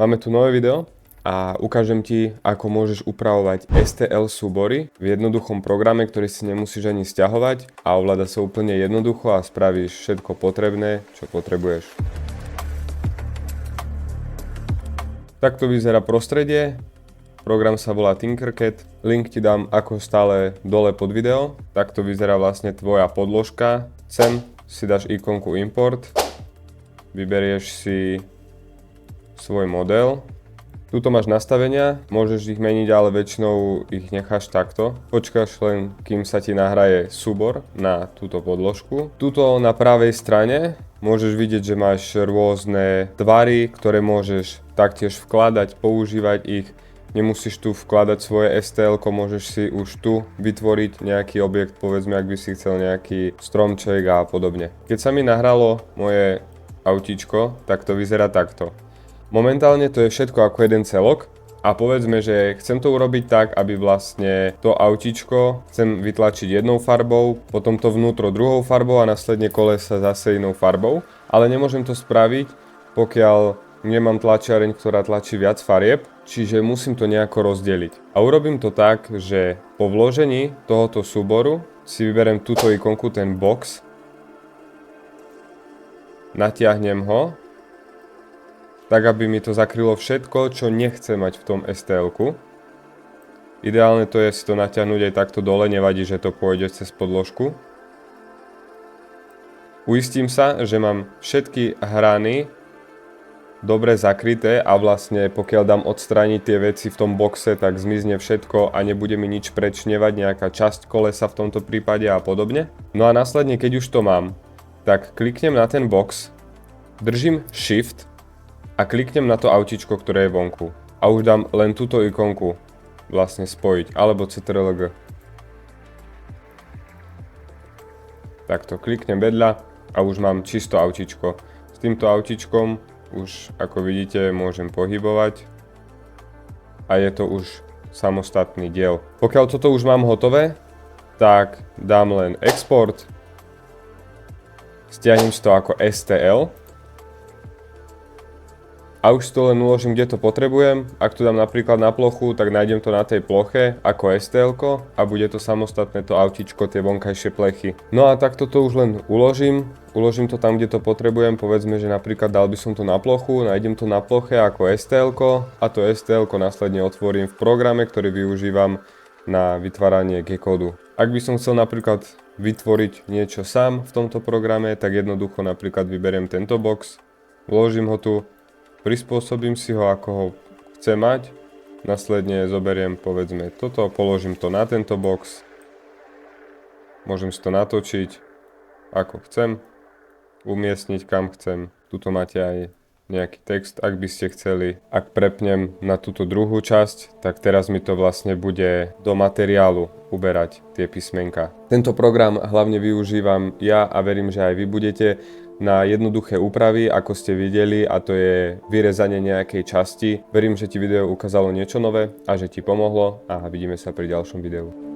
Máme tu nové video a ukážem ti, ako môžeš upravovať STL súbory v jednoduchom programe, ktorý si nemusíš ani sťahovať a ovláda sa úplne jednoducho a spravíš všetko potrebné, čo potrebuješ. Takto vyzerá prostredie. Program sa volá Tinkercad. Link ti dám ako stále dole pod video. Takto vyzerá vlastne tvoja podložka. Sem si dáš ikonku Import. Vyberieš si svoj model. Tuto máš nastavenia, môžeš ich meniť, ale väčšinou ich necháš takto. Počkáš len, kým sa ti nahraje súbor na túto podložku. Tuto na pravej strane môžeš vidieť, že máš rôzne tvary, ktoré môžeš taktiež vkladať, používať ich. Nemusíš tu vkladať svoje STL, môžeš si už tu vytvoriť nejaký objekt, povedzme, ak by si chcel nejaký stromček a podobne. Keď sa mi nahralo moje autíčko, tak to vyzerá takto. Momentálne to je všetko ako jeden celok a povedzme, že chcem to urobiť tak, aby vlastne to autíčko chcem vytlačiť jednou farbou, potom to vnútro druhou farbou a následne kolesa zase inou farbou, ale nemôžem to spraviť, pokiaľ nemám tlačiareň, ktorá tlačí viac farieb, čiže musím to nejako rozdeliť. A urobím to tak, že po vložení tohoto súboru si vyberiem túto ikonku, ten box, natiahnem ho, tak aby mi to zakrylo všetko, čo nechcem mať v tom STL-ku. Ideálne to je si to natiahnuť aj takto dole, nevadí, že to pôjde cez podložku. Uistím sa, že mám všetky hrany dobre zakryté a vlastne pokiaľ dám odstrániť tie veci v tom boxe, tak zmizne všetko a nebude mi nič prečnievať, nejaká časť kolesa v tomto prípade a podobne. No a následne, keď už to mám, tak kliknem na ten box, držím Shift a kliknem na to autíčko, ktoré je vonku. A už dám len túto ikonku vlastne spojiť, alebo CTRL-G. Takto kliknem vedľa a už mám čisto autíčko. S týmto autíčkom už, ako vidíte, môžem pohybovať a je to už samostatný diel. Pokiaľ toto už mám hotové, tak dám len export, stiahnem si to ako STL a už si to len uložím, kde to potrebujem. Ak to dám napríklad na plochu, tak nájdem to na tej ploche ako STL-ko a bude to samostatné to autíčko, tie vonkajšie plechy. No a takto to už len uložím to tam, kde to potrebujem. Povedzme, že napríklad dal by som to na plochu, nájdem to na ploche ako STL-ko a to STL-ko následne otvorím v programe, ktorý využívam na vytváranie G-kódu. Ak by som chcel napríklad vytvoriť niečo sám v tomto programe, tak jednoducho napríklad vyberiem tento box, vložím ho tu, prispôsobím si ho, ako ho chcem mať, následne zoberiem povedzme toto, položím to na tento box, môžem si to natočiť ako chcem, umiestniť kam chcem. Tuto máte aj nejaký text, ak by ste chceli. Ak prepnem na túto druhú časť, tak teraz mi to vlastne bude do materiálu uberať tie písmenka. Tento program hlavne využívam ja a verím, že aj vy budete na jednoduché úpravy, ako ste videli, a to je vyrezanie nejakej časti. Verím, že ti video ukázalo niečo nové a že ti pomohlo a vidíme sa pri ďalšom videu.